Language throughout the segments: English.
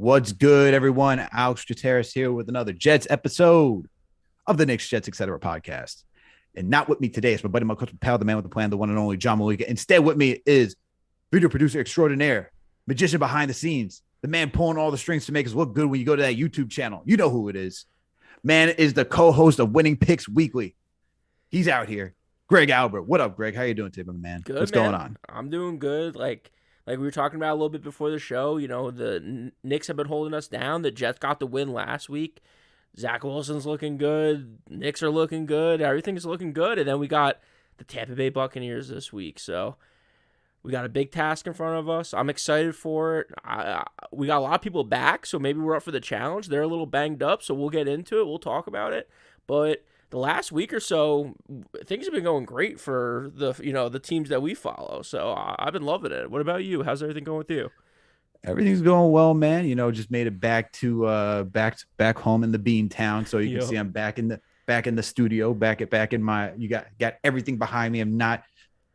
What's good, everyone? Alex Trataros here with another Jets episode of the Knicks, Jets, etc. podcast. And not with me today is my buddy, my coach, pal, the man with the plan, the one and only John Meleka. Instead, with me is video producer extraordinaire, magician behind the scenes, the man pulling all the strings to make us look good when you go to that YouTube channel. You know who it is. Man is the co-host of Winning Picks Weekly. He's out here. Greg Albert. What up, Greg? How you doing today, my man? Good, What's man. going on? I'm doing good. Like we were talking about a little bit before the show, the Knicks have been holding us down. The Jets got the win last week. Zach Wilson's looking good. Knicks are looking good. Everything's looking good. And then we got the Tampa Bay Buccaneers this week. So we got a big task in front of us. I'm excited for it. We got a lot of people back, so maybe we're up for the challenge. They're a little banged up, so we'll get into it. We'll talk about it. But the last week or so, things have been going great for the teams that we follow. So I've been loving it. What about you? How's everything going with you? Everything's going well, man. Just made it back to back home in the Bean Town. So you can see I'm back in the studio, back in my. You got everything behind me. I'm not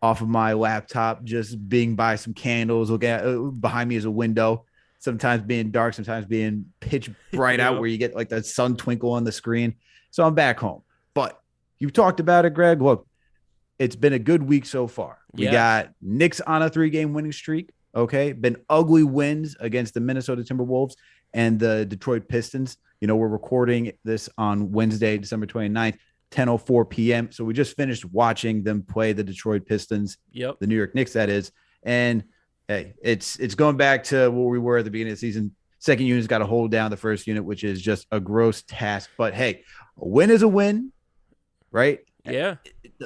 off of my laptop, just being by some candles. Look at behind me is a window. Sometimes being dark, sometimes being pitch bright out, where you get like the sun twinkle on the screen. So I'm back home. But you talked about it, Greg. Look, it's been a good week so far. We got Knicks on a 3-game winning streak. Okay. Been ugly wins against the Minnesota Timberwolves and the Detroit Pistons. We're recording this on Wednesday, December 29th, 10:04 p.m. So we just finished watching them play the Detroit Pistons, the New York Knicks, that is. And hey, it's going back to where we were at the beginning of the season. Second unit's got to hold down the first unit, which is just a gross task. But hey, a win is a win. Right? Yeah.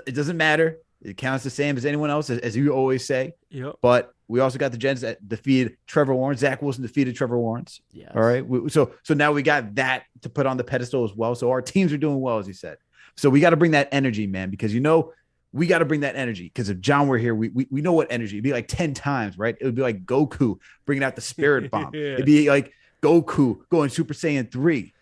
It doesn't matter. It counts the same as anyone else, as you always say. Yep. But we also got the Jets that defeated Trevor Lawrence. Zach Wilson defeated Trevor Lawrence. Yes. All right. So now we got that to put on the pedestal as well. So our teams are doing well, as you said. So we got to bring that energy, man, because we got to bring that energy. Because if John were here, we know what energy. It'd be like 10 times, right? It would be like Goku bringing out the spirit bomb. It'd be like Goku going Super Saiyan 3.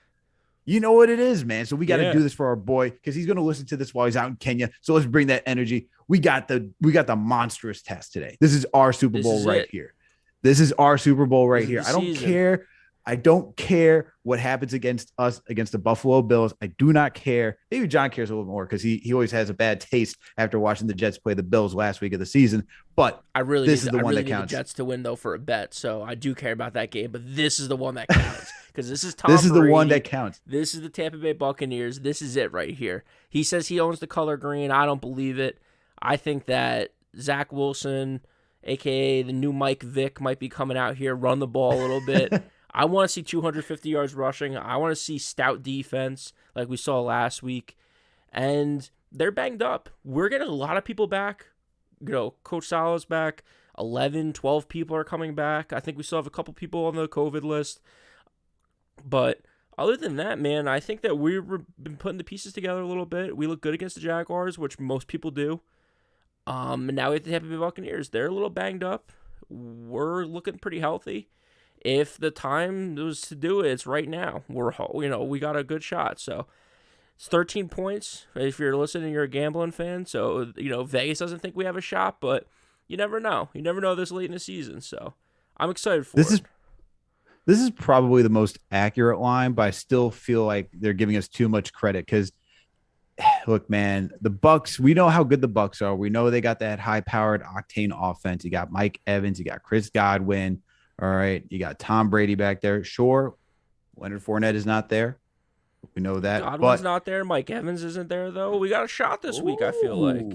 You know what it is, man. So we got to do this for our boy, because he's going to listen to this while he's out in Kenya. So let's bring that energy. We got the monstrous test today. This is our Super Bowl right here. This is our Super Bowl right here. I don't care what happens against us, against the Buffalo Bills. I do not care. Maybe John cares a little more, because he always has a bad taste after watching the Jets play the Bills last week of the season. But this is the one that counts. The Jets to win, though, for a bet. So I do care about that game. But this is the one that counts. Because this is Tom This is Brady. The one that counts. This is the Tampa Bay Buccaneers. This is it right here. He says he owns the color green. I don't believe it. I think that Zach Wilson, a.k.a. the new Mike Vick, might be coming out here, run the ball a little bit. I want to see 250 yards rushing. I want to see stout defense like we saw last week. And they're banged up. We're getting a lot of people back. Coach Saleh's back. 11, 12 people are coming back. I think we still have a couple people on the COVID list. But other than that, man, I think that we've been putting the pieces together a little bit. We look good against the Jaguars, which most people do. And now we have the Tampa Bay Buccaneers. They're a little banged up. We're looking pretty healthy. If the time was to do it, it's right now. We got a good shot. So it's 13 points. If you're listening, you're a gambling fan. So, Vegas doesn't think we have a shot, but you never know. You never know this late in the season. So I'm excited for it. This is probably the most accurate line, but I still feel like they're giving us too much credit, because look, man, the Bucs, we know how good the Bucs are. We know they got that high-powered octane offense. You got Mike Evans, you got Chris Godwin. All right, you got Tom Brady back there. Sure, Leonard Fournette is not there. We know that. Godwin's not there. Mike Evans isn't there, though. We got a shot this week, I feel like.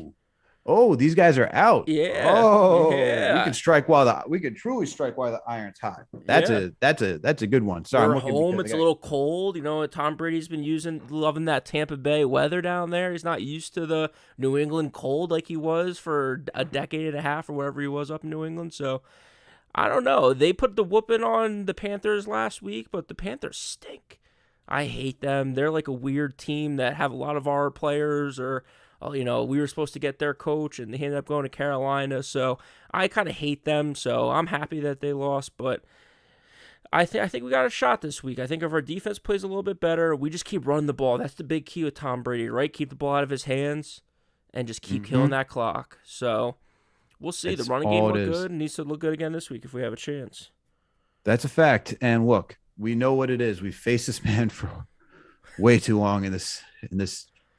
Oh, these guys are out. Yeah. Oh, yeah. We can truly strike while the iron's hot. That's a good one. Sorry, we're home. It's a little cold. Tom Brady's been loving that Tampa Bay weather down there. He's not used to the New England cold like he was for a decade and a half or whatever he was up in New England. So I don't know. They put the whooping on the Panthers last week, but the Panthers stink. I hate them. They're like a weird team that have a lot of our players, or we were supposed to get their coach, and they ended up going to Carolina. So I kind of hate them. So I'm happy that they lost, but I think we got a shot this week. I think if our defense plays a little bit better, we just keep running the ball. That's the big key with Tom Brady, right? Keep the ball out of his hands and just keep killing that clock. So we'll see. The running game looked good. It needs to look good again this week if we have a chance. That's a fact. And look, we know what it is. We faced this man for way too long in this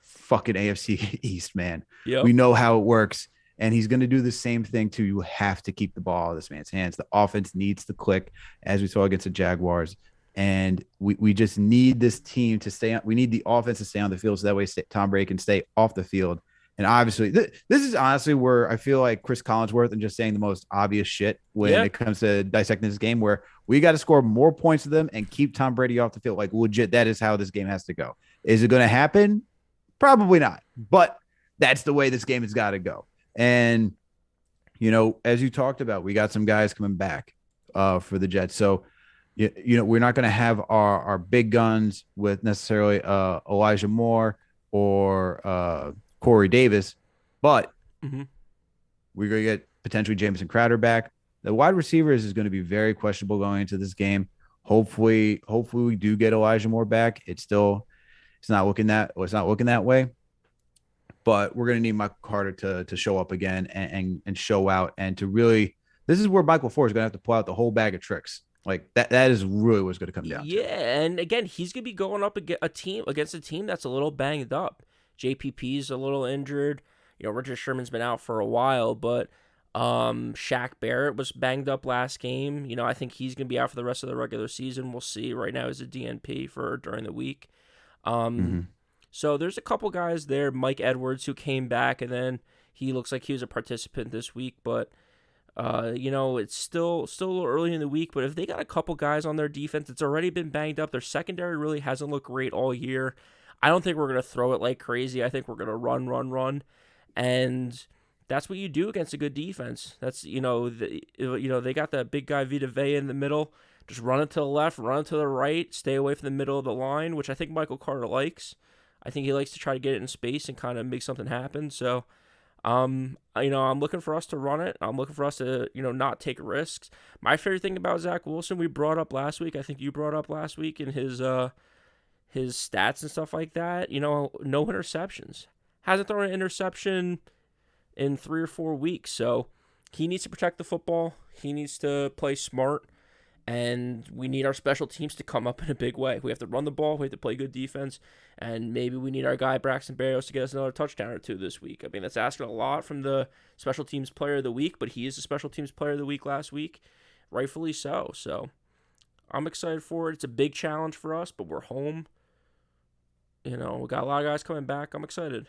fucking AFC East, man. Yep. We know how it works. And he's going to do the same thing too. You have to keep the ball out of this man's hands. The offense needs to click, as we saw against the Jaguars. And we just need this team to stay on. We need the offense to stay on the field so that way Tom Brady can stay off the field. And obviously, this is honestly where I feel like Chris Collinsworth and just saying the most obvious shit when Yeah. it comes to dissecting this game, where we got to score more points to them and keep Tom Brady off the field. Like, legit, that is how this game has to go. Is it going to happen? Probably not. But that's the way this game has got to go. And, as you talked about, we got some guys coming back for the Jets. So, we're not going to have our big guns with necessarily Elijah Moore or Corey Davis, but Mm-hmm. we're going to get potentially Jamison Crowder back. The wide receivers is going to be very questionable going into this game. Hopefully we do get Elijah Moore back. It's not looking that way. But we're going to need Michael Carter to show up again and show out, and to really, this is where Michael Ford is going to have to pull out the whole bag of tricks. Like that is really what's going to come down to. Yeah, and again, he's gonna be going up against a team that's a little banged up. JPP's a little injured. Richard Sherman's been out for a while, but Shaq Barrett was banged up last game. I think he's gonna be out for the rest of the regular season. We'll see. Right now, he's a DNP for during the week. Mm-hmm. So there's a couple guys there. Mike Edwards, who came back, and then he looks like he was a participant this week, but. It's still a little early in the week, but if they got a couple guys on their defense, it's already been banged up. Their secondary really hasn't looked great all year. I don't think we're going to throw it like crazy. I think we're going to run. And that's what you do against a good defense. That's, they got that big guy Vita Vea in the middle. Just run it to the left, run it to the right, stay away from the middle of the line, which I think Michael Carter likes. I think he likes to try to get it in space and kind of make something happen. So, I'm looking for us to run it. I'm looking for us to, not take risks. My favorite thing about Zach Wilson, we brought up last week. I think you brought up last week in his stats and stuff like that. No interceptions. Hasn't thrown an interception in 3 or 4 weeks. So he needs to protect the football. He needs to play smart. And we need our special teams to come up in a big way. We have to run the ball. We have to play good defense. And maybe we need our guy, Braxton Berrios, to get us another touchdown or two this week. I mean, that's asking a lot from the special teams player of the week, but he is the special teams player of the week last week. Rightfully so. So I'm excited for it. It's a big challenge for us, but we're home. We got a lot of guys coming back. I'm excited.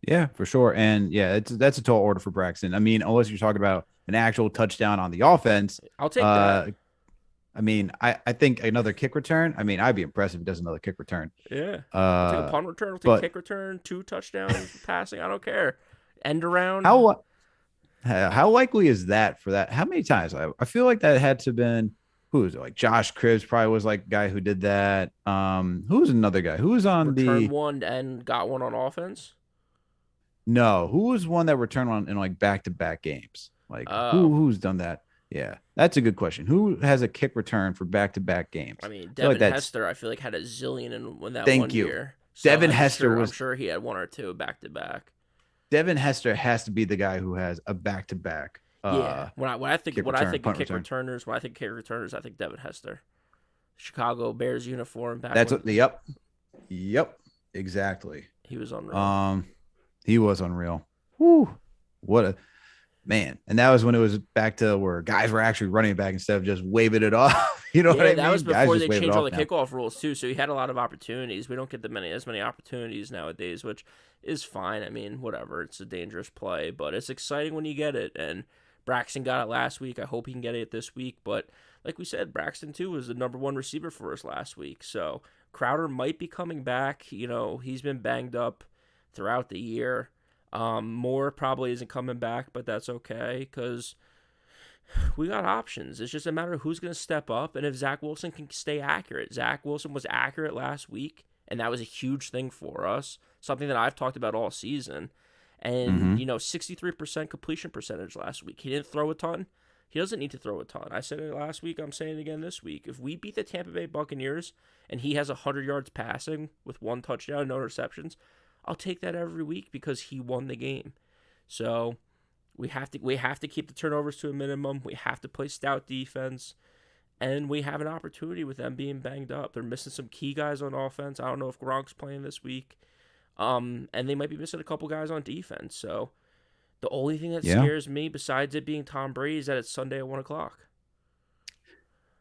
Yeah, for sure. And yeah, that's a tall order for Braxton. I mean, unless you're talking about an actual touchdown on the offense. I'll take that. I mean, I think another kick return. I mean, I'd be impressed if he does another kick return. Yeah. I'll take a punt return. I'll take a kick return, 2 touchdowns, passing. I don't care. End around. How likely is that for that? How many times? I feel like that had to have been, who was it? Like Josh Cribbs probably was like a guy who did that. Who was another guy? Who was on Return one and got one on offense? No, who was one that returned one in like back-to-back games? Like who's done that? Yeah, that's a good question. Who has a kick return for back-to-back games? I mean, Devin Hester, I feel like had a zillion in that Thank one you. year. So Devin Hester I'm sure he had 1 or 2 back-to-back. Devin Hester has to be the guy who has a back-to-back. Yeah, when I think of kick returners, I think Devin Hester, Chicago Bears uniform back. Yep, exactly. He was unreal. He was unreal. Whew, what a man! And that was when it was back to where guys were actually running back instead of just waving it off. You know what I mean? That was before they changed all the kickoff rules too. So he had a lot of opportunities. We don't get as many opportunities nowadays, which is fine. I mean, whatever. It's a dangerous play, but it's exciting when you get it. And Braxton got it last week. I hope he can get it this week. But like we said, Braxton too was the number 1 receiver for us last week. So Crowder might be coming back. He's been banged up throughout the year. Moore probably isn't coming back, but that's okay because we got options. It's just a matter of who's going to step up and if Zach Wilson can stay accurate. Zach Wilson was accurate last week, and that was a huge thing for us, something that I've talked about all season. And, 63% completion percentage last week. He didn't throw a ton. He doesn't need to throw a ton. I said it last week. I'm saying it again this week. If we beat the Tampa Bay Buccaneers and he has 100 yards passing with 1 touchdown, no interceptions, I'll take that every week because he won the game. So we have to keep the turnovers to a minimum. We have to play stout defense, And we have an opportunity with them being banged up. They're missing some key guys on offense. I don't know if Gronk's playing this week. And they might be missing a couple guys on defense. So the only thing that Yeah. scares me, besides it being Tom Brady, is that it's Sunday at 1 o'clock.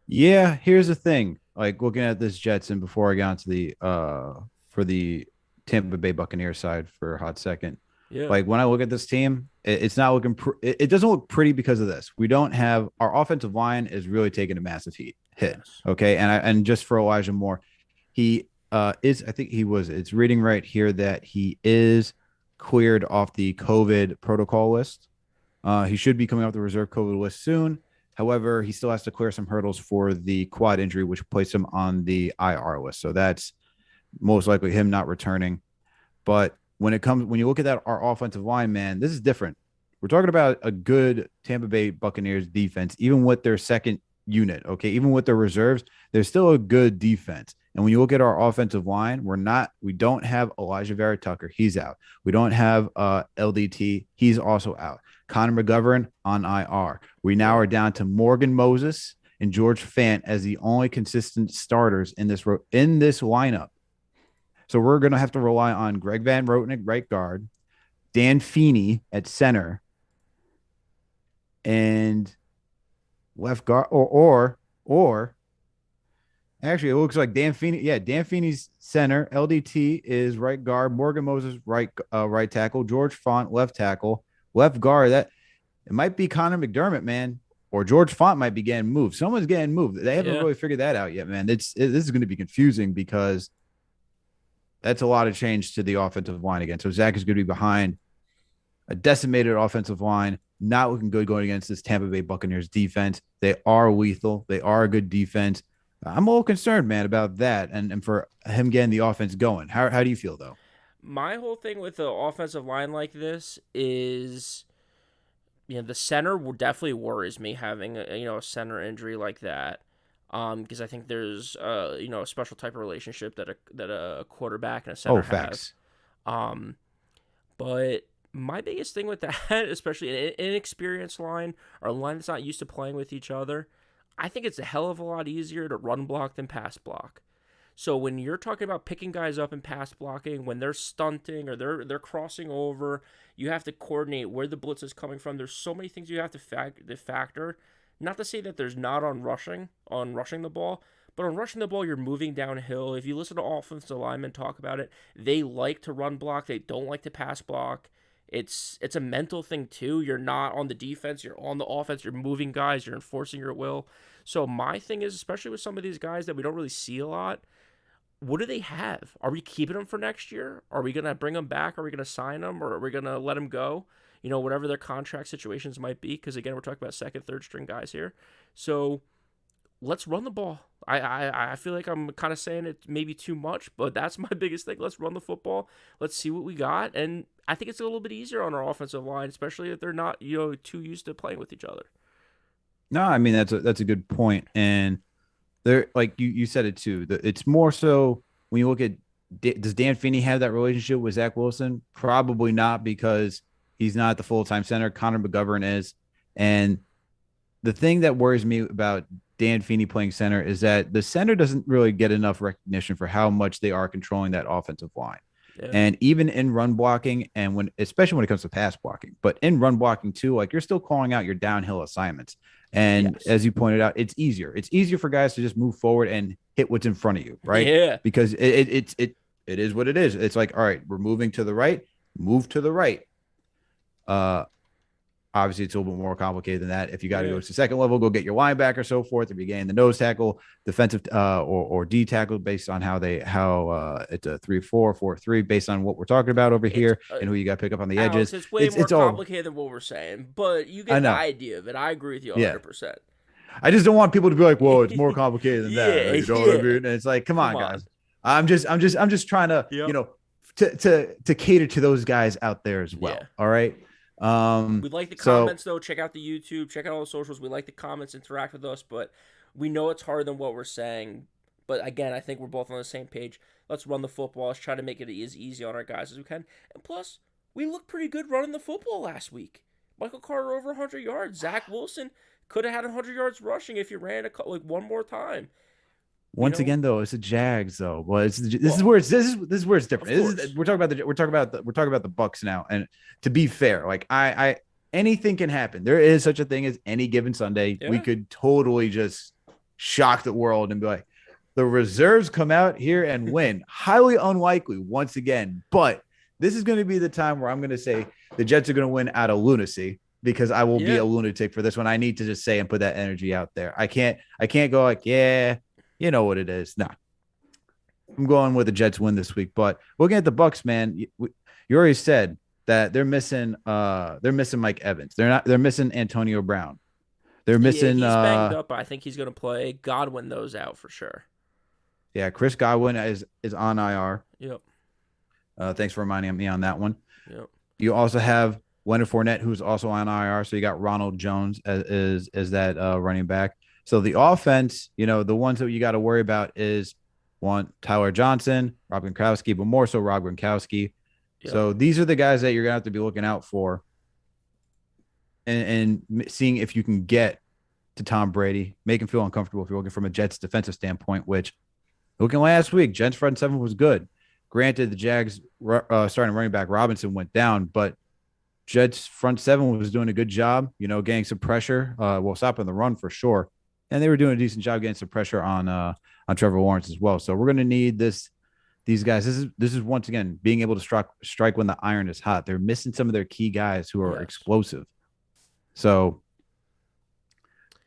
Yeah, here's the thing. Like looking at this Jets, and before I got onto the for the Tampa Bay Buccaneers side for a hot second, Yeah. like when I look at this team, it's not looking. It doesn't look pretty because of this. We don't have our offensive line is really taking a massive hit. Yes. Okay, and just for Elijah Moore, he is. I think he was. It's reading right here that he is cleared off the COVID protocol list. He should be coming off the reserve COVID list soon. However, he still has to clear some hurdles for the quad injury, which placed him on the IR list. So that's most likely him not returning. But when you look at that, our offensive line, man, this is different. We're talking about a good Tampa Bay Buccaneers defense, even with their second unit. Okay, even with their reserves, they're still a good defense. And when you look at our offensive line, we don't have Elijah Vera Tucker. He's out. We don't have LDT. He's also out. Connor McGovern on IR. We now are down to Morgan Moses and George Fant as the only consistent starters in this lineup. So we're going to have to rely on Greg Van Roten, right guard, Dan Feeney at center, and left guard, or actually, it looks like Dan Feeney. Yeah, Dan Feeney's center. LDT is right guard. Morgan Moses right tackle. George Font left tackle. Left guard. That it might be Connor McDermott, man, or George Font might be getting moved. Someone's getting moved. They haven't really figured that out yet, man. This is going to be confusing because that's a lot of change to the offensive line again. So Zach is going to be behind a decimated offensive line, not looking good going against this Tampa Bay Buccaneers defense. They are lethal. They are a good defense. I'm a little concerned, man, about that and for him getting the offense going. How do you feel, though? My whole thing with the offensive line like this is, the center definitely worries me having a center injury like that. Because I think there's a special type of relationship that a quarterback and a center Facts. have. But my biggest thing with that, especially an inexperienced line or a line that's not used to playing with each other, I think it's a hell of a lot easier to run block than pass block. So when you're talking about picking guys up and pass blocking, when they're stunting or they're crossing over, you have to coordinate where the blitz is coming from. There's so many things you have to factor. Not to say that there's not on rushing the ball, but on rushing the ball, you're moving downhill. If you listen to offensive linemen talk about it, they like to run block. They don't like to pass block. It's a mental thing too. You're not on the defense. You're on the offense. You're moving guys. You're enforcing your will. So my thing is, especially with some of these guys that we don't really see a lot, what do they have? Are we keeping them for next year? Are we going to bring them back? Are we going to sign them? Or are we going to let them go? Whatever their contract situations might be. Because, again, we're talking about second, third string guys here. So let's run the ball. I feel like I'm kind of saying it maybe too much, but that's my biggest thing. Let's run the football. Let's see what we got. And I think it's a little bit easier on our offensive line, especially if they're not, too used to playing with each other. No, I mean that's a good point, and there, like you said it too. It's more so when you look at does Dan Feeney have that relationship with Zach Wilson? Probably not, because he's not the full-time center. Connor McGovern is, and the thing that worries me about Dan Feeney playing center is that the center doesn't really get enough recognition for how much they are controlling that offensive line. Yeah. And even in run blocking, and especially when it comes to pass blocking, but in run blocking too, like you're still calling out your downhill assignments. And Yes. as you pointed out, it's easier. It's easier for guys to just move forward and hit what's in front of you, right? Yeah. Because it is what it is. It's like, all right, we're moving to the right, move to the right. Obviously, it's a little bit more complicated than that. If you got to go to the second level, go get your linebacker, so forth. If you're getting the nose tackle, defensive or D tackle, based on how it's a 3-4, 4-3, based on what we're talking about over here and who you got to pick up on the edges. It's way more complicated than what we're saying, but you get the idea of it. I agree with you 100%. I just don't want people to be like, "Whoa, it's more complicated than that." Right? You know what I mean? And it's like, come on, guys. I'm just trying to, to cater to those guys out there as well. Yeah. All right. We like the comments though. Check out the YouTube, check out all the socials. We like the comments, interact with us, but we know it's harder than what we're saying. But again, I think we're both on the same page. Let's run the football. Let's try to make it as easy on our guys as we can. And plus, we looked pretty good running the football last week. Michael Carter over 100 yards. Zach Wilson Could have had 100 yards rushing if you ran like one more time. You Once know, again, though, it's the Jags, though. Well, this is well, where this is where it's of different. course, We're talking about the Bucks now. And to be fair, like I anything can happen. There is such a thing as any given Sunday. We yeah, could totally just shock the world and be like, the reserves come out here and win. Highly unlikely once again, but this is going to be the time where I'm going to say the Jets are going to win out of lunacy because I will be yeah, a lunatic for this one. I need to just say and put that energy out there. I can't go like, yeah, you know what it is. Nah, I'm going with the Jets win this week. But looking at the Bucks, man, you already said that they're missing Mike Evans. They're missing Antonio Brown. They're yeah. missing He's banged up, but I think he's gonna play. Godwin knows out for sure. yeah, Chris Godwin is on IR. Yep, Thanks for reminding me on that one. yep, You also have Leonard Fournette, who's also on IR. So you got Ronald Jones as that running back. So the offense, the ones that you got to worry about is one Tyler Johnson, Rob Gronkowski, but more so Rob Gronkowski. yep. So these are the guys that you're gonna have to be looking out for, and seeing if you can get to Tom Brady, make him feel uncomfortable if you're looking from a Jets defensive standpoint. Which looking last week, Jets front seven was good. Granted, the Jags starting running back Robinson went down, but Jets front seven was doing a good job, getting some pressure. Stopping the run for sure, and they were doing a decent job getting some pressure on Trevor Lawrence as well. So we're going to need these guys. This is once again being able to strike when the iron is hot. They're missing some of their key guys who are Yes. explosive. So,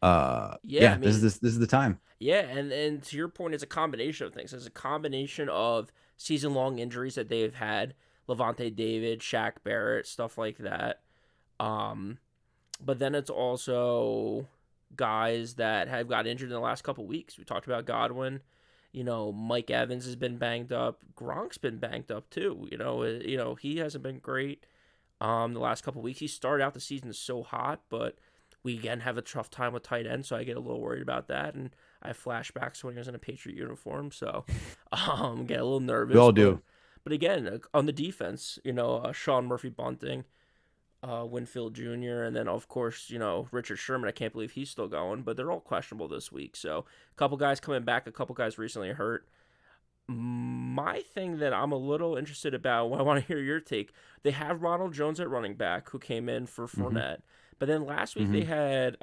Yeah, I this is the time. yeah, and to your point, it's a combination of things. It's a combination of season long injuries that they've had, Levante David, Shaq Barrett, stuff like that. Um, but then it's also guys that have got injured in the last couple weeks. We talked about Godwin. Mike Evans has been banged up. Gronk's been banged up too. He hasn't been great. The last couple weeks, he started out the season so hot, but we again have a tough time with tight end, so I get a little worried about that. And I have flashbacks when he was in a Patriot uniform, so get a little nervous. We all but do. but again, on the defense, Sean Murphy Bunting, Winfield Jr., and then of course, Richard Sherman. I can't believe he's still going, but they're all questionable this week. So a couple guys coming back, a couple guys recently hurt. My thing that I'm a little interested about, I want to hear your take. They have Ronald Jones at running back, who came in for Mm-hmm. Fournette, but then last week they Mm-hmm. had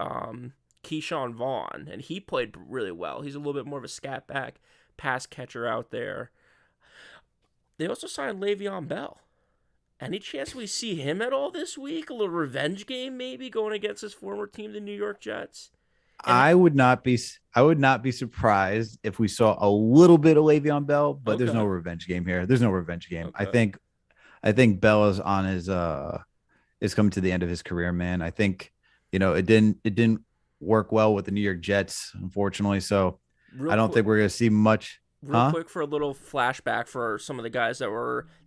Keyshawn Vaughn, and he played really well. He's a little bit more of a scat back pass catcher out there. They also signed Le'Veon Bell. Any chance we see him at all this week? A little revenge game, maybe going against his former team, the New York Jets. And I would not be surprised if we saw a little bit of Le'Veon Bell, but there's no okay, revenge game here. There's no revenge game. I okay, think I think Bell is on his is coming to the end of his career, man. I think, it didn't work well with the New York Jets, unfortunately. So real I don't quick. think we're gonna see much. Real Huh? quick for a little flashback for some of the guys that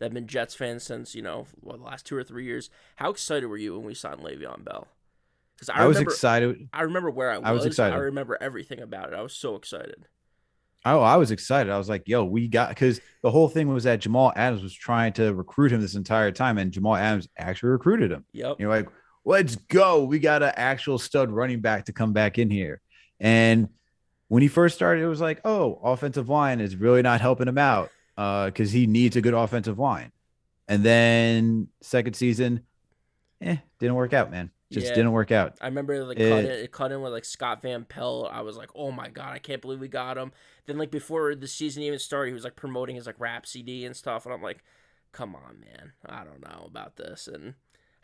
have been Jets fans since the last 2 or 3 years. How excited were you when we signed Le'Veon Bell? Because I was excited. I remember where I I was was. I excited. remember everything about it. I was so excited. Oh, I was excited. I was like, yo, we got, because the whole thing was that Jamal Adams was trying to recruit him this entire time, and Jamal Adams actually recruited him. Yep. You're like, let's go. We got an actual stud running back to come back in here. And when he first started, it was like, oh, offensive line is really not helping him out because he needs a good offensive line. And then second season, didn't work out, man. Just Yeah. didn't work out. I remember It, it cut in with like Scott Van Pelt. I was like, oh my god, I can't believe we got him. Then like before the season even started, he was like promoting his like rap CD and stuff, and I'm like, come on, man, I don't know about this. And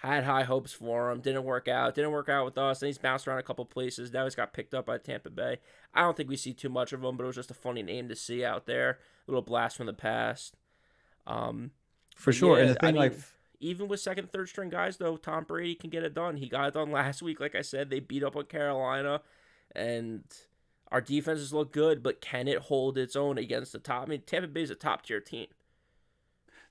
I had high hopes for him. Didn't work out. Didn't work out with us. Then he's bounced around a couple places. Now he's got picked up by Tampa Bay. I don't think we see too much of him, but it was just a funny name to see out there. A little blast from the past. Um, for but sure. And yeah, the I thing, like, mean, even with second, third string guys, though, Tom Brady can get it done. He got it done last week. Like I said, they beat up on Carolina, and our defenses look good, but can it hold its own against the top? I mean, Tampa Bay is a top tier team.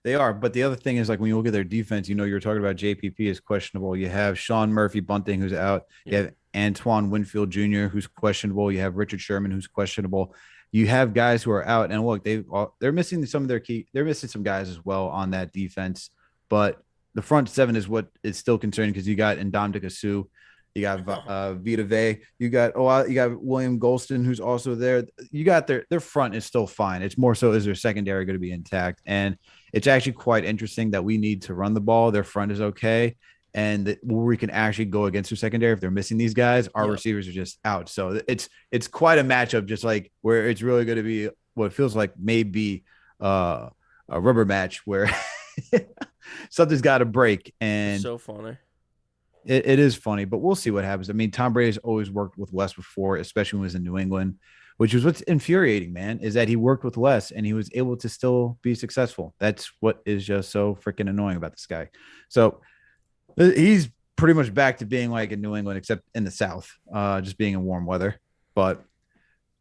they are. But the other thing is, like, when you look at their defense, you're talking about JPP is questionable. You have Sean Murphy Bunting, who's out. You Yep. have Antoine Winfield Jr., who's questionable. You have Richard Sherman, who's questionable. You have guys who are out. And look, they're missing some of their key. They're missing some guys as well on that defense. But the front seven is what is still concerning because you got Ndamukong Suh. You got No. Vita Vey. You got William Golston, who's also there. You got their front is still fine. It's more so is their secondary going to be intact? And it's actually quite interesting that we need to run the ball. Their front is okay, and where we can actually go against their secondary if they're missing these guys, our Yep. receivers are just out. So it's quite a matchup, just like where it's really going to be what feels like maybe a rubber match where something's got to break, It's and so funny. it is funny, but we'll see what happens. I mean, Tom Brady's always worked with Wes before, especially when he was in New England, which is what's infuriating, man, is that he worked with Wes and he was able to still be successful. That's what is just so freaking annoying about this guy. So he's pretty much back to being like in New England, except in the South, just being in warm weather. But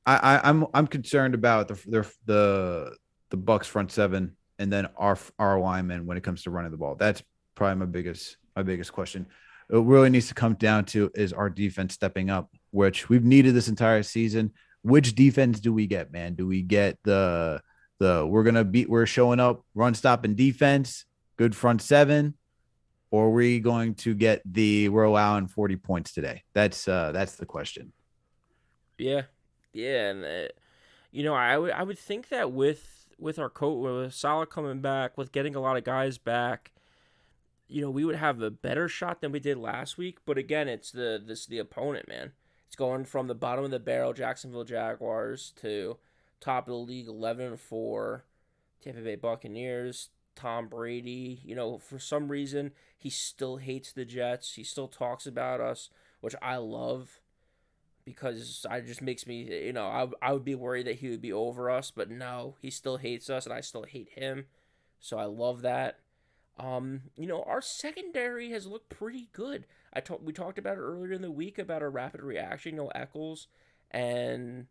I'm concerned about the Bucks front seven and then our linemen when it comes to running the ball. That's probably my biggest question. It really needs to come down to is our defense stepping up, which we've needed this entire season. Which defense do we get, man? Do we get the we're showing up, run stopping defense, good front seven, or are we going to get we're allowing 40 points today? That's the question. Yeah. Yeah, and I would think that with our coach, with Saleh coming back, with getting a lot of guys back, we would have a better shot than we did last week. But again, it's the opponent, man. It's going from the bottom of the barrel, Jacksonville Jaguars, to top of the league, 11-4, Tampa Bay Buccaneers, Tom Brady. For some reason, he still hates the Jets. He still talks about us, which I love because it just makes me, I would be worried that he would be over us, but no, he still hates us, and I still hate him. So I love that. Our secondary has looked pretty good. We talked about it earlier in the week about our rapid reaction. Eccles and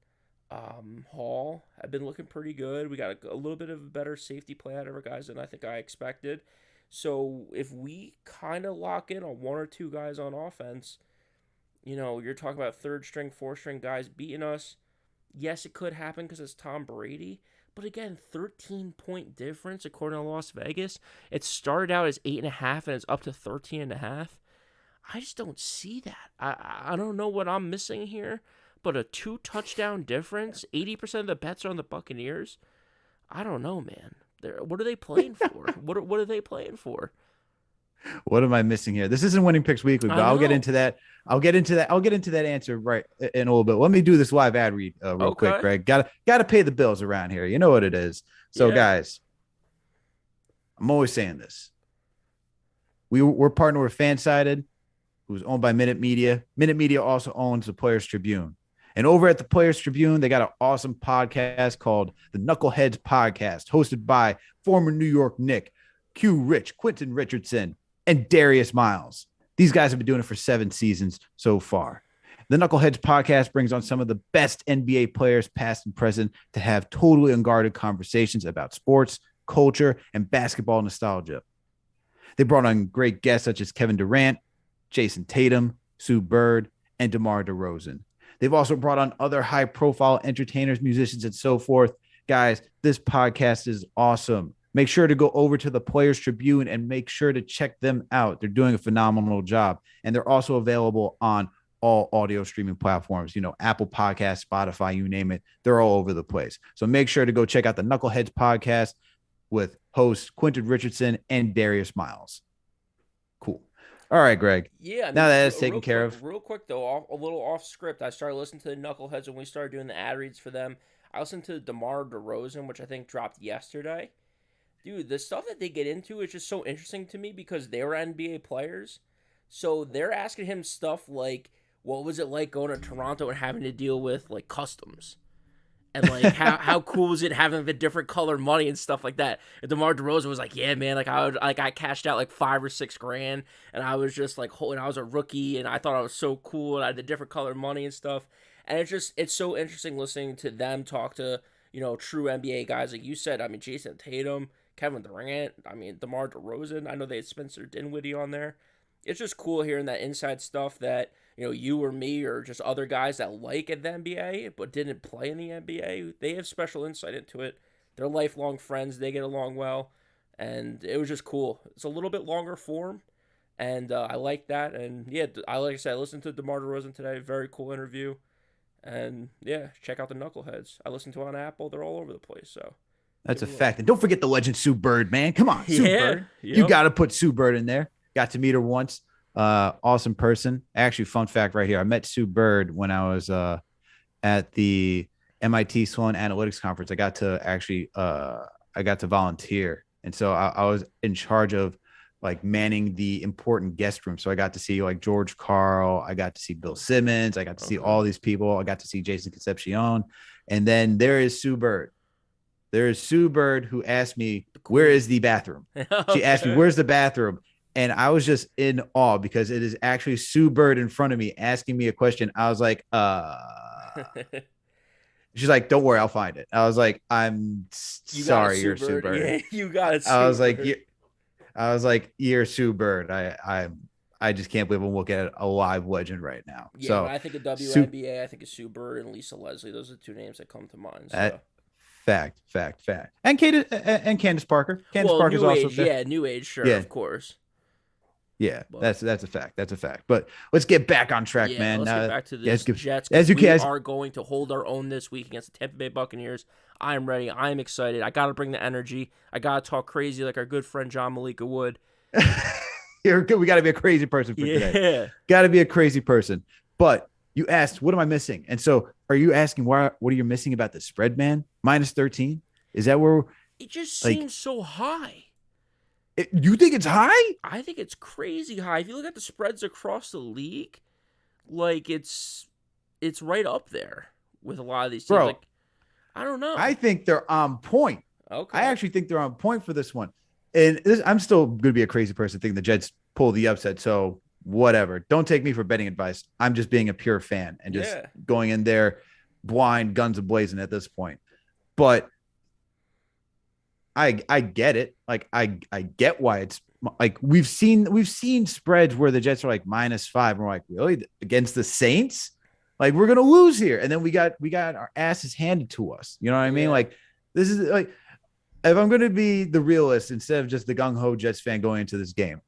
Hall have been looking pretty good. We got a little bit of a better safety play out of our guys than I think I expected. So if we kind of lock in on one or two guys on offense, you're talking about third string, fourth string guys beating us. Yes, it could happen because it's Tom Brady. But again, 13-point difference according to Las Vegas. It started out as 8.5 and it's up to 13.5. I just don't see that. I don't know what I'm missing here, but a 2-touchdown difference. 80% of the bets are on the Buccaneers. I don't know, man. What are they playing for? What are they playing for? What am I missing here? This isn't winning picks weekly, but I I'll get know. into that. I'll get into that. I'll get into that answer right in a little bit. Let me do this live ad read real quick, Okay. Greg. Gotta pay the bills around here. You know what it is. So, Yeah. guys, I'm always saying this. We're partnered with Fansided, who's owned by Minute Media. Minute Media also owns the Players Tribune. And over at the Players Tribune, they got an awesome podcast called the Knuckleheads Podcast, hosted by former New York Knick, Q Rich, Quentin Richardson, and Darius Miles. These guys have been doing it for 7 seasons so far. The Knuckleheads Podcast brings on some of the best NBA players, past and present, to have totally unguarded conversations about sports, culture, and basketball nostalgia. They brought on great guests such as Kevin Durant, Jason Tatum, Sue Bird, and DeMar DeRozan. They've also brought on other high-profile entertainers, musicians, and so forth. Guys, this podcast is awesome. Make sure to go over to the Players Tribune and make sure to check them out. They're doing a phenomenal job. And they're also available on all audio streaming platforms, Apple Podcasts, Spotify, you name it. They're all over the place. So make sure to go check out the Knuckleheads Podcast with hosts Quentin Richardson and Darius Miles. Cool. All right, Greg. Yeah, I Now mean, that that's taken care of. real quick though, a little off script. I started listening to the Knuckleheads when we started doing the ad reads for them. I listened to DeMar DeRozan, which I think dropped yesterday. Dude, the stuff that they get into is just so interesting to me because they're NBA players. So they're asking him stuff like, what was it like going to Toronto and having to deal with like customs? And like how cool is it having the different color money and stuff like that? And DeMar DeRozan was like, yeah, man, I cashed out like $5 or $6 grand, and I was just like, and I was a rookie, and I thought I was so cool, and I had the different color money and stuff. And it's so interesting listening to them talk to true NBA guys like you said. I mean, Jason Tatum, Kevin Durant, I mean DeMar DeRozan. I know they had Spencer Dinwiddie on there. It's just cool hearing that inside stuff that you or me or just other guys that like at the NBA but didn't play in the NBA. They have special insight into it. They're lifelong friends. They get along well, and it was just cool. It's a little bit longer form, And I like that. And yeah, like I said, I listened to DeMar DeRozan today. Very cool interview. And yeah, check out the Knuckleheads. I listened to it on Apple. They're all over the place. So That's give a it a listen. fact. And don't forget the legend Sue Bird, man. Come on, Sue Yeah. Bird. You Yep. got to put Sue Bird in there. Got to meet her once. Awesome person. Actually, fun fact right here. I met Sue Bird when I was at the MIT Sloan Analytics Conference. I got to volunteer. And so I was in charge of like manning the important guest room. So I got to see like George Carl. I got to see Bill Simmons. I got to see Okay. all these people. I got to see Jason Concepcion. And then there is Sue Bird. There is Sue Bird who asked me, where is the bathroom? She asked me, Okay. where's the bathroom? And I was just in awe because it is actually Sue Bird in front of me asking me a question. I was like, she's like, don't worry, I'll find it. I was like, I'm You got it, sorry, Sue you're Sue Bird. Bird. Yeah, you got it, I Sue was like, Bird. you're Sue Bird. I just can't believe I'm looking at a live legend right now. Yeah, when So, I think of Sue, WNBA, I think of Sue Bird and Lisa Leslie. Those are the two names that come to mind. uh, So, fact. And Candace Parker. Candace well, Parker's New also Age, there. yeah, New Age, sure, Yeah, of course. yeah. But That's a fact. That's a fact. But let's get back on track, yeah, man. let's get back to As this Jets because as you we can, are going to hold our own this week against the Tampa Bay Buccaneers. I'm ready. I'm excited. I got to bring the energy. I got to talk crazy like our good friend John Meleka would. you're good. We got to be a crazy person for today. Yeah. Got to be a crazy person. But you asked, what am I missing? And so, are you asking what are you missing about the spread, man? -13. Is that where It just like seems so high. you think it's high? I think it's crazy high. If you look at the spreads across the league, like it's right up there with a lot of these teams. Bro, Like I don't know. I think they're on point. I Okay. actually think they're on point for this one. And I'm still going to be a crazy person thinking the Jets pull the upset. So whatever. Don't take me for betting advice. I'm just being a pure fan and just Yeah. going in there blind, guns ablazing at this point. But I get it. Like I get why it's like we've seen spreads where the Jets are like -5. And we're like, really against the Saints? Like we're gonna lose here. And then we got our asses handed to us. You know what I mean? Yeah. Like this is like if I'm gonna be the realist instead of just the gung ho Jets fan going into this game,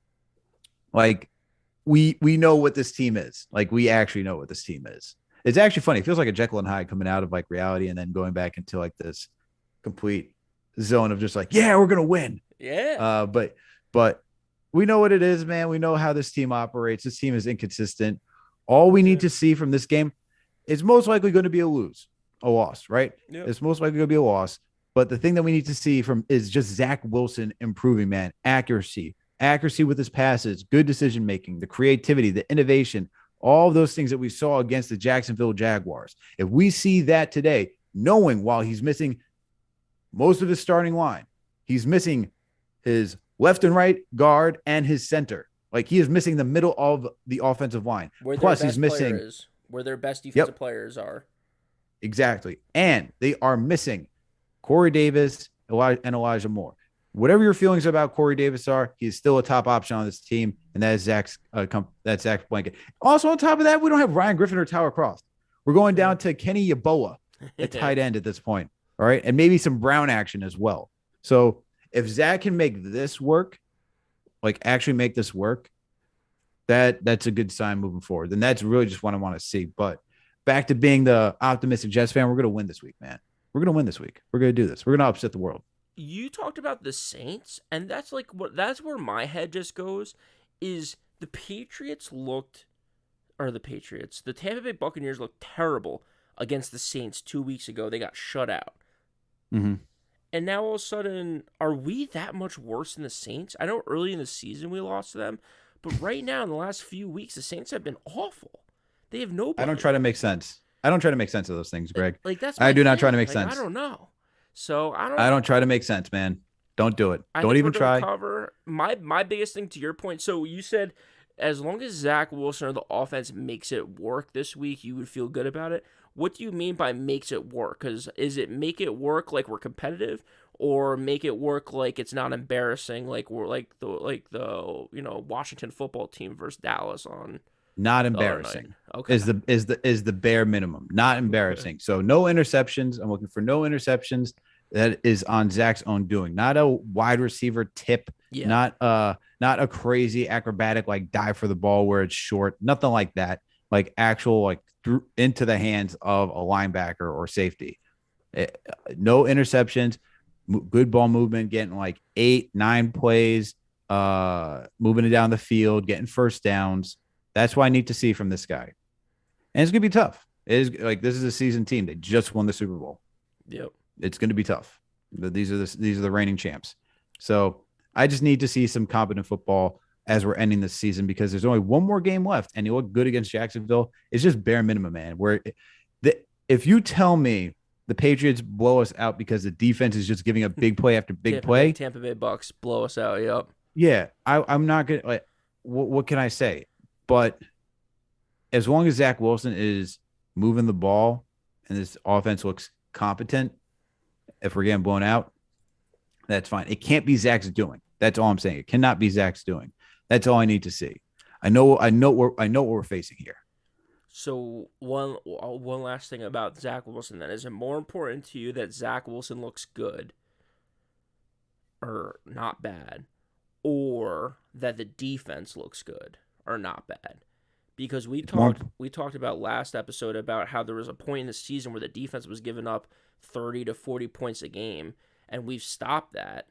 like we know what this team is. Like we actually know what this team is. It's actually funny. It feels like a Jekyll and Hyde coming out of like reality and then going back into like this complete zone of just like, yeah, we're gonna win. Yeah. But we know what it is, man. We know how this team operates. This team is inconsistent. All we need Yeah. to see from this game is most likely going to be a loss, right? Yep. It's most likely going to be a loss. But the thing that we need to see from is just Zach Wilson improving, man. Accuracy with his passes, good decision making, the creativity, the innovation, all of those things that we saw against the Jacksonville Jaguars. If we see that today, knowing while he's missing most of his starting line, he's missing his left and right guard and his center. Like he is missing the middle of the offensive line. Where their Plus, he's best player missing. is, where their best defensive Yep, players are. exactly. And they are missing Corey Davis and Elijah Moore. Whatever your feelings about Corey Davis are, he's still a top option on this team, and that is Zach's blanket. Also, on top of that, we don't have Ryan Griffin or Tyler Croft. We're going down to Kenny Yeboah at tight end at this point. All right, and maybe some Brown action as well. So if Zach can make this work, like actually make this work, that's a good sign moving forward. And that's really just what I want to see. But back to being the optimistic Jets fan, we're going to win this week, man. We're going to win this week. We're going to do this. We're going to upset the world. You talked about the Saints, and that's where my head just goes. Is the the Tampa Bay Buccaneers looked terrible against the Saints 2 weeks ago. They got shut out. Mm-hmm. And now all of a sudden, are we that much worse than the Saints? I know early in the season we lost to them, but right now in the last few weeks, the Saints have been awful. They have nobody. I don't try to make sense. I don't try to make sense of those things, Greg. Like that's I my do not thing. try to make Like, sense. I don't know. So I don't try to make sense, man. Don't do it. I Don't think even we're gonna try. cover my biggest thing to your point. So you said as long as Zach Wilson or the offense makes it work this week, you would feel good about it. What do you mean by makes it work? Because is it make it work like we're competitive, or make it work like it's not embarrassing, like we're like the Washington football team versus Dallas on Not the other night? embarrassing. Okay. Is the bare minimum. Not embarrassing. So no interceptions. I'm looking for no interceptions, that is on Zach's own doing, not a wide receiver tip, Yeah. not a crazy acrobatic like dive for the ball where it's short, nothing like that. Like actual like through into the hands of a linebacker or safety. No interceptions, good ball movement, getting like 8, 9 plays, moving it down the field, getting first downs. That's what I need to see from this guy. And it's gonna be tough. It is like this is a seasoned team. They just won the Super Bowl. Yep. It's going to be tough. These are the reigning champs. So I just need to see some competent football as we're ending this season because there's only one more game left, and you look good against Jacksonville. It's just bare minimum, man. If you tell me the Patriots blow us out because the defense is just giving up big play after big play, Tampa Bay Bucks blow us out. Yep. yeah, I'm not gonna like. What can I say? But as long as Zach Wilson is moving the ball and this offense looks competent, if we're getting blown out, that's fine. It can't be Zach's doing. That's all I'm saying. It cannot be Zach's doing. That's all I need to see. I know what we're facing here. So one last thing about Zach Wilson then. Is it more important to you that Zach Wilson looks good or not bad, or that the defense looks good or not bad? Because we talked about last episode about how there was a point in the season where the defense was giving up 30 to 40 points a game, and we've stopped that.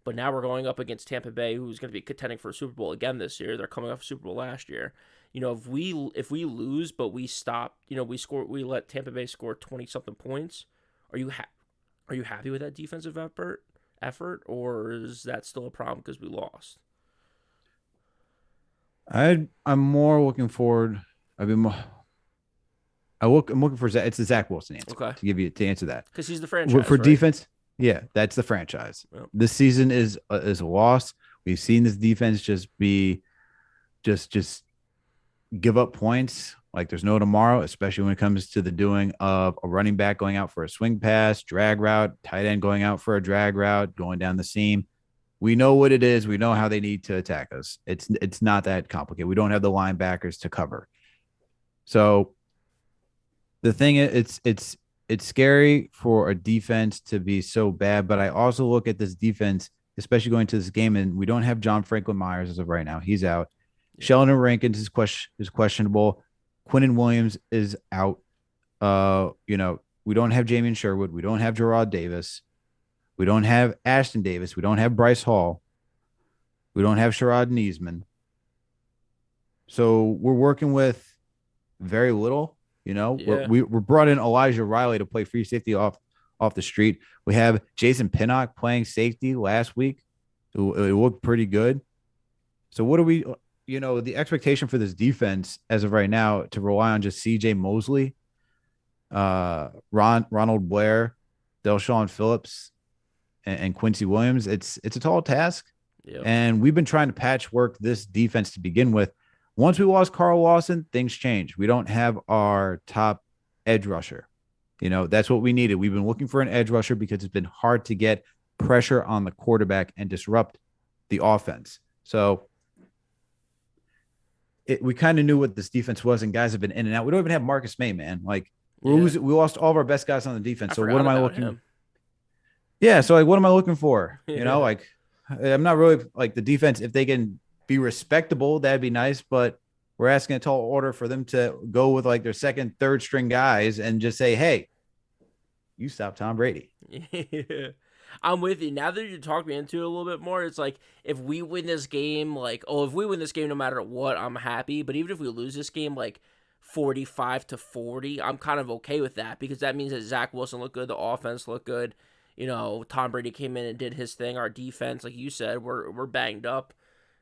But now we're going up against Tampa Bay, who's going to be contending for a Super Bowl again this year. They're coming off a Super Bowl last year. If we lose, but we stop, we let Tampa Bay score 20 something points. Are you happy with that defensive effort, or is that still a problem because we lost? I'm more looking forward. I've been I'm looking for Zach. It's the Zach Wilson answer Okay, to answer that because he's the franchise for right? defense. Yeah, that's the franchise. Yep. This season is a loss. We've seen this defense just give up points like there's no tomorrow, especially when it comes to the doing of a running back going out for a swing pass, drag route, tight end going out for a drag route, going down the seam. We know what it is. We know how they need to attack us. It's not that complicated. We don't have the linebackers to cover. So the thing is, it's scary for a defense to be so bad, but I also look at this defense, especially going to this game, and we don't have John Franklin Myers as of right now. He's out. Yeah. Sheldon Rankins is questionable. Quinnen Williams is out. We don't have Jamian Sherwood. We don't have Gerard Davis. We don't have Ashton Davis. We don't have Bryce Hall. We don't have Sherrod Niesman. So we're working with very little. Yeah. We're brought in Elijah Riley to play free safety off the street. We have Jason Pinnock playing safety last week. It looked pretty good. So what do we, the expectation for this defense as of right now to rely on just C.J. Mosley, Ronald Blair, Delshon Phillips, and Quincy Williams. It's a tall task. Yep. And we've been trying to patchwork this defense to begin with. Once we lost Carl Lawson, things changed. We don't have our top edge rusher. That's what we needed. We've been looking for an edge rusher because it's been hard to get pressure on the quarterback and disrupt the offense. So we kind of knew what this defense was, and guys have been in and out. We don't even have Marcus May, man. Like we lost all of our best guys on the defense. So what am I looking? Him. Yeah. So what am I looking for? I'm not really like the defense. If they can be respectable, that'd be nice, but we're asking a tall order for them to go with like their second, third string guys and just say, hey, you stop Tom Brady. Yeah. I'm with you. Now that you talked me into it a little bit more, it's like if we win this game, if we win this game no matter what, I'm happy. But even if we lose this game 45-40, I'm kind of okay with that because that means that Zach Wilson looked good, the offense looked good. Tom Brady came in and did his thing. Our defense, like you said, we're banged up.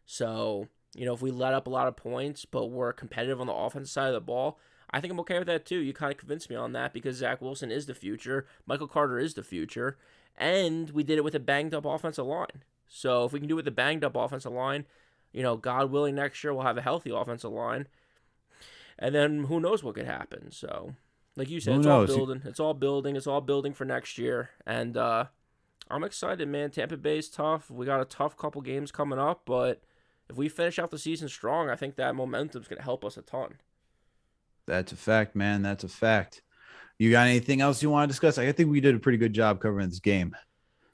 So, if we let up a lot of points, but we're competitive on the offensive side of the ball, I think I'm okay with that too. You kind of convinced me on that because Zach Wilson is the future. Michael Carter is the future. And we did it with a banged-up offensive line. So if we can do it with a banged-up offensive line, God willing, next year we'll have a healthy offensive line. And then who knows what could happen. So, like you said, it's all building. It's all building. It's all building for next year. And I'm excited, man. Tampa Bay's tough. We got a tough couple games coming up, but if we finish out the season strong, I think that momentum's going to help us a ton. That's a fact, man. That's a fact. You got anything else you want to discuss? I think we did a pretty good job covering this game.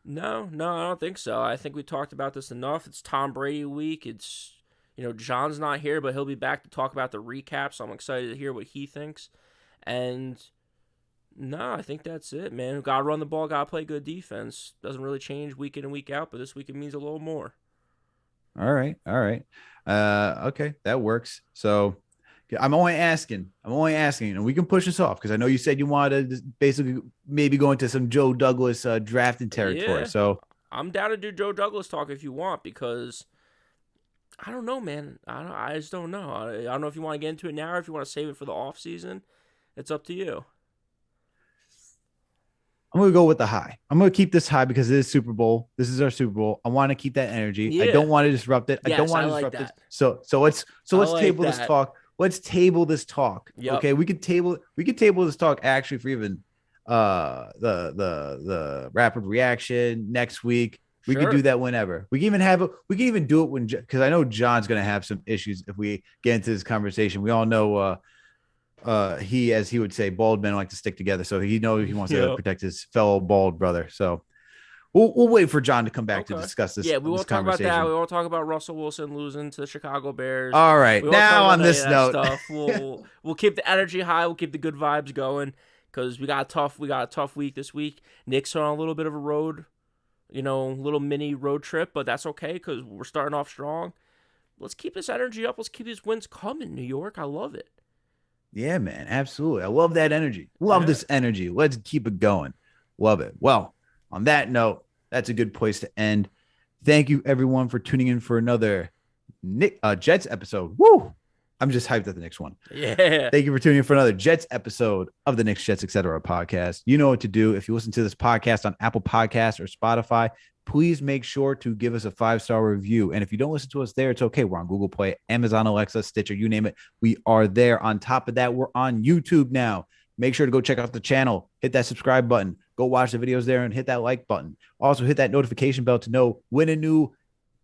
No, no, I don't think so. I think we talked about this enough. It's Tom Brady week. It's, John's not here, but he'll be back to talk about the recap, so I'm excited to hear what he thinks. And no, I think that's it, man. Got to run the ball, got to play good defense. Doesn't really change week in and week out, but this week it means a little more. All right. All right. Okay, that works. So I'm only asking, and we can push this off because I know you said you wanted to basically maybe go into some Joe Douglas drafting territory. Yeah, So I'm down to do Joe Douglas talk if you want because I don't know, man. I just don't know. I don't know if you want to get into it now or if you want to save it for the off season. It's up to you. I'm gonna go with the high. I'm gonna keep this high because it is Super Bowl. This is our Super Bowl. I want to keep that energy. I Yeah. don't want to disrupt it. I don't Yes, want I to like disrupt it. that. So let's I like table this that. talk. Let's table this talk. Yep. Okay, we could table this talk actually for even the rapid reaction next week. We could Sure. do that whenever. We can even do it when, because I know John's gonna have some issues if we get into this conversation. We all know he, as he would say, bald men like to stick together. So he knows he wants to Yep. protect his fellow bald brother. So we'll wait for John to come back to Okay. discuss this. Yeah, we this won't talk about that. conversation. We won't talk about Russell Wilson losing to the Chicago Bears. All right. We won't talk Now about on any this of that note, stuff. We'll keep the energy high. We'll keep the good vibes going because we got a tough week this week. Knicks are on a little bit of a road, little mini road trip, but that's okay because we're starting off strong. Let's keep this energy up. Let's keep these wins coming, New York. I love it. yeah, man, absolutely. I love that energy. Love Yeah. this energy. Let's keep it going. Love it. Well, on that note, that's a good place to end. Thank you, everyone, for tuning in for another Jets episode. Woo! I'm just hyped at the next one. Yeah. Thank you for tuning in for another Jets episode of the Knicks, Jets, etc. podcast. You know what to do. If you listen to this podcast on Apple Podcasts or Spotify, please make sure to give us a 5-star review. And if you don't listen to us there, it's okay. We're on Google Play, Amazon, Alexa, Stitcher, you name it. We are there. On top of that, we're on YouTube now. Make sure to go check out the channel. Hit that subscribe button. Go watch the videos there and hit that like button. Also, hit that notification bell to know when a new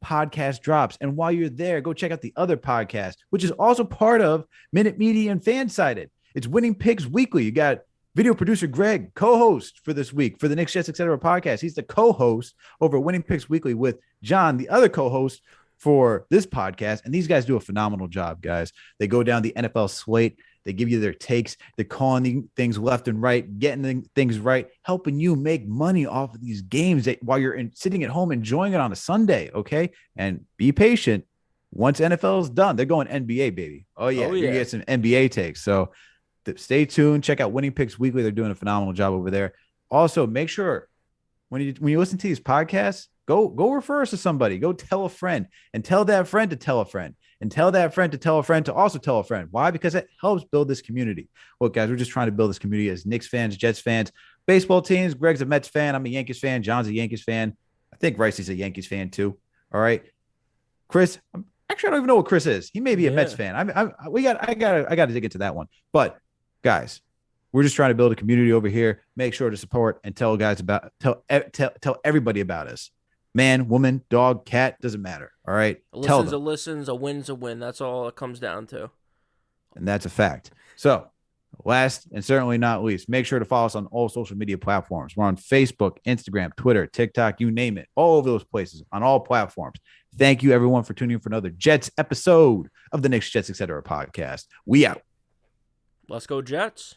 podcast drops. And while you're there, go check out the other podcast, which is also part of Minute Media and Fansided. It's Winning Picks Weekly. You got video producer Greg, co-host for this week for the Knicks, Jets, etc. podcast. He's the co-host over Winning Picks Weekly with John, the other co-host for this podcast. And these guys do a phenomenal job, guys. They go down the NFL slate. They give you their takes. They're calling things left and right, getting things right, helping you make money off of these games while you're sitting at home enjoying it on a Sunday, okay? And be patient. Once NFL is done, they're going NBA, baby. Oh, yeah. You get some NBA takes. So stay tuned. Check out Winning Picks Weekly. They're doing a phenomenal job over there. Also, make sure when you listen to these podcasts, go refer us to somebody. Go tell a friend and tell that friend to tell a friend. And tell that friend to tell a friend to also tell a friend. Why? Because it helps build this community. Look, guys, we're just trying to build this community as Knicks fans, Jets fans, baseball teams. Greg's a Mets fan. I'm a Yankees fan. John's a Yankees fan. I think Raisi's a Yankees fan too. All right. Chris, actually, I don't even know what Chris is. He may be a Mets fan. I got to dig into that one. But guys, we're just trying to build a community over here. Make sure to support and tell everybody about us. Man, woman, dog, cat, doesn't matter. All right. A listens, a win's a win. That's all it comes down to. And that's a fact. So, last and certainly not least, make sure to follow us on all social media platforms. We're on Facebook, Instagram, Twitter, TikTok, you name it, all over those places, on all platforms. Thank you, everyone, for tuning in for another Jets episode of the Knicks, Jets, etc. podcast. We out. Let's go, Jets.